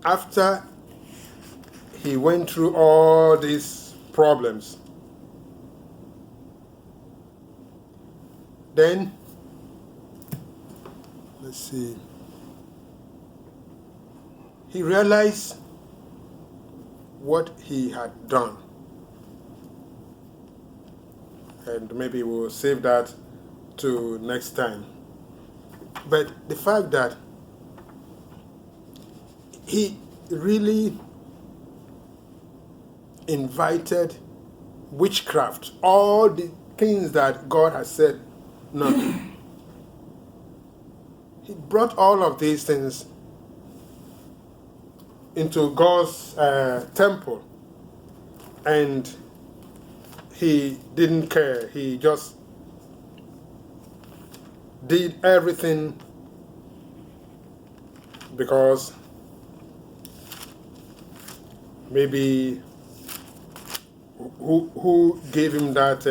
after he went through all these problems, then, let's see, he realized what he had done. And maybe we'll save that to next time. But the fact that he really invited witchcraft, all the things that God has said, no. He brought all of these things into God's temple, and he didn't care. He just did everything because maybe who gave him that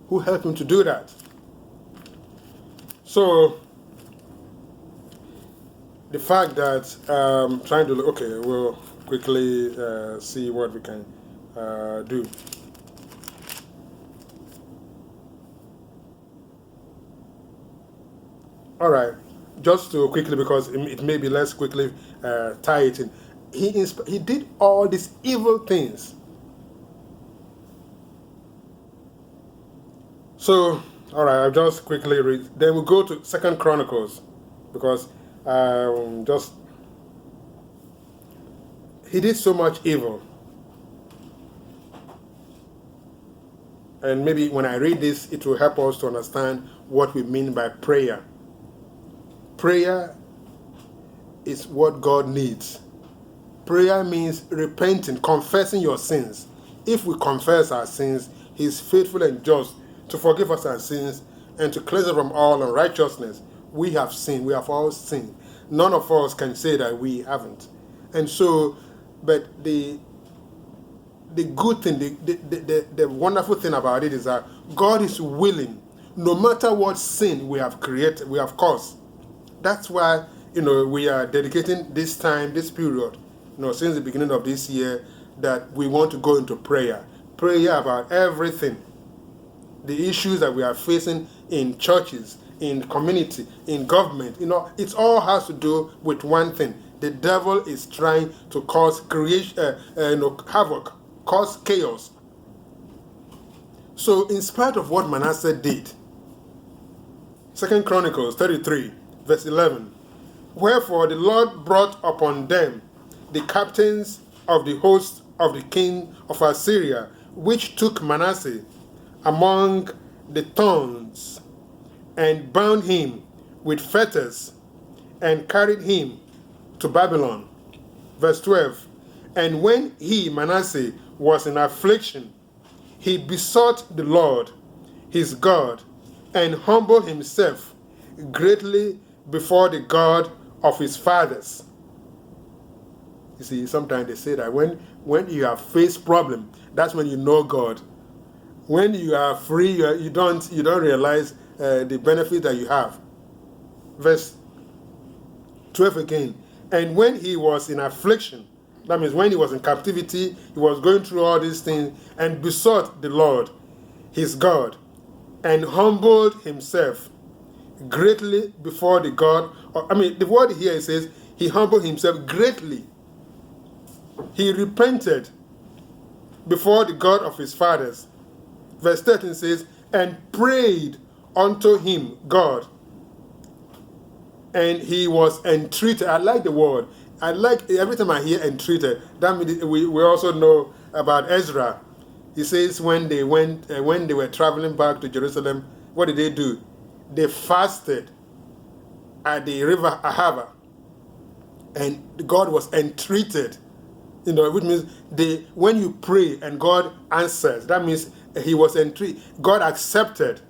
who helped him to do that. So the fact that trying to, okay, we'll quickly see what we can do. All right, just to quickly, because it may be less quickly tie it in. He did all these evil things. So, all right, I'll just quickly read. Then we'll go to 2 Chronicles, because he did so much evil. And maybe when I read this, it will help us to understand what we mean by prayer. Prayer is what God needs. Prayer means repenting, confessing your sins. If we confess our sins, He is faithful and just to forgive us our sins and to cleanse us from all unrighteousness. We have sinned. We have all sinned. None of us can say that we haven't. And so, but the good thing, the wonderful thing about it is that God is willing, no matter what sin we have created, we have caused. That's why, we are dedicating this time, this period, since the beginning of this year, that we want to go into prayer. Prayer about everything. The issues that we are facing in churches, in community, in government, it all has to do with one thing. The devil is trying to cause havoc, cause chaos. So in spite of what Manasseh did, 2 Chronicles 33, verse 11, wherefore the Lord brought upon them the captains of the host of the king of Assyria, which took Manasseh among the thorns, and bound him with fetters, and carried him to Babylon. Verse 12, and when he, Manasseh, was in affliction, he besought the Lord, his God, and humbled himself greatly before the God of his fathers. You see, sometimes they say that when you have faced problem, that's when you know God. When you are free, you don't realize the benefit that you have. Verse 12 again. And when he was in affliction, that means when he was in captivity, he was going through all these things, and besought the Lord, his God, and humbled himself greatly before the God. The word here says he humbled himself greatly. He repented before the God of his fathers. Verse 13 says, and prayed unto him, God, and he was entreated. I like the word. I like every time I hear entreated. That means we also know about Ezra. He says when they were traveling back to Jerusalem, what did they do? They fasted at the river Ahava, and God was entreated. Which means when you pray and God answers, that means he was entreated. God accepted.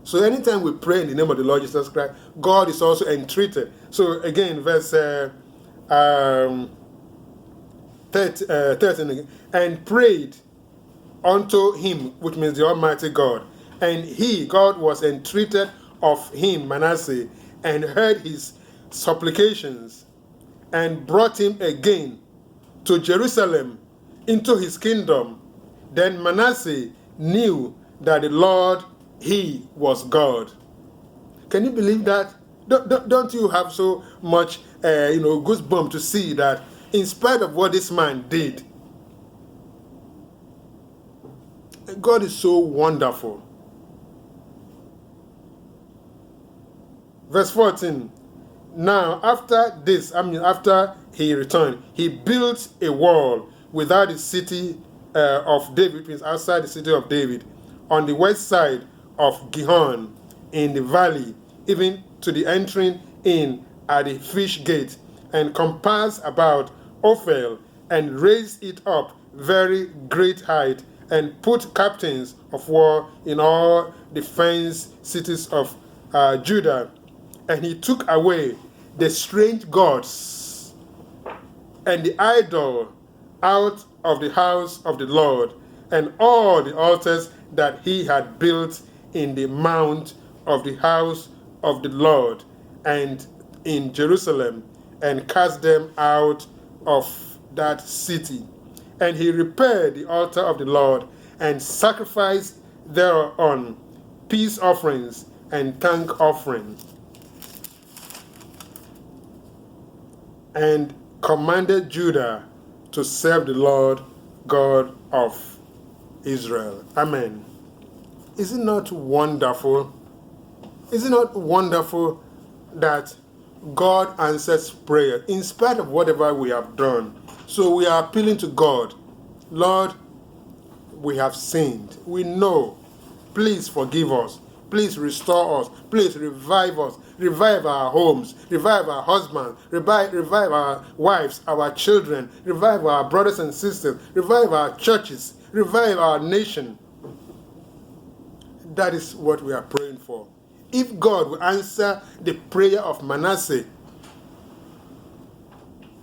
So anytime we pray in the name of the Lord Jesus Christ, God is also entreated. So again, verse 13 again, and prayed unto him, which means the Almighty God. And God was entreated of him, Manasseh, and heard his supplications, and brought him again to Jerusalem into his kingdom, then Manasseh knew that the Lord, he was God. Can you believe that? Don't you have so much goosebumps to see that in spite of what this man did, God is so wonderful. Verse 14. Now, after he returned, he built a wall without the city of David, means outside the city of David, on the west side of Gihon, in the valley, even to the entering in at the fish gate, and compassed about Ophel, and raised it up very great height, and put captains of war in all the fenced cities of Judah. And he took away the strange gods and the idol out of the house of the Lord, and all the altars that he had built in the mount of the house of the Lord and in Jerusalem, and cast them out of that city. And he repaired the altar of the Lord, and sacrificed thereon peace offerings and thank offerings, and commanded Judah to serve the Lord God of Israel. Amen. Is it not wonderful? Is it not wonderful that God answers prayer in spite of whatever we have done? So we are appealing to God. Lord, we have sinned. We know. Please forgive us. Please restore us. Please revive us. Revive our homes. Revive our husbands. Revive our wives, our children. Revive our brothers and sisters. Revive our churches. Revive our nation. That is what we are praying for. If God will answer the prayer of Manasseh,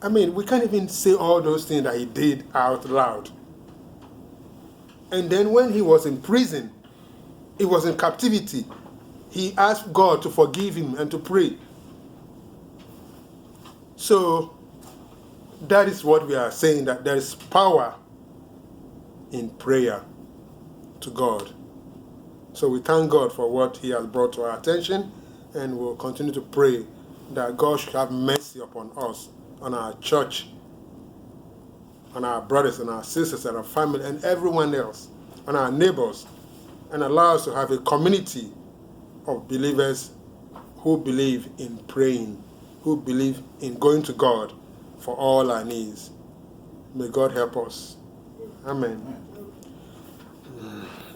we can't even say all those things that he did out loud. And then when he was in prison, he was in captivity, he asked God to forgive him and to pray. So that is what we are saying, that there is power in prayer to God. So we thank God for what he has brought to our attention, and we'll continue to pray that God should have mercy upon us, on our church, on our brothers and our sisters and our family and everyone else, on our neighbors, and allow us to have a community of believers who believe in praying, who believe in going to God for all our needs. May God help us. Amen.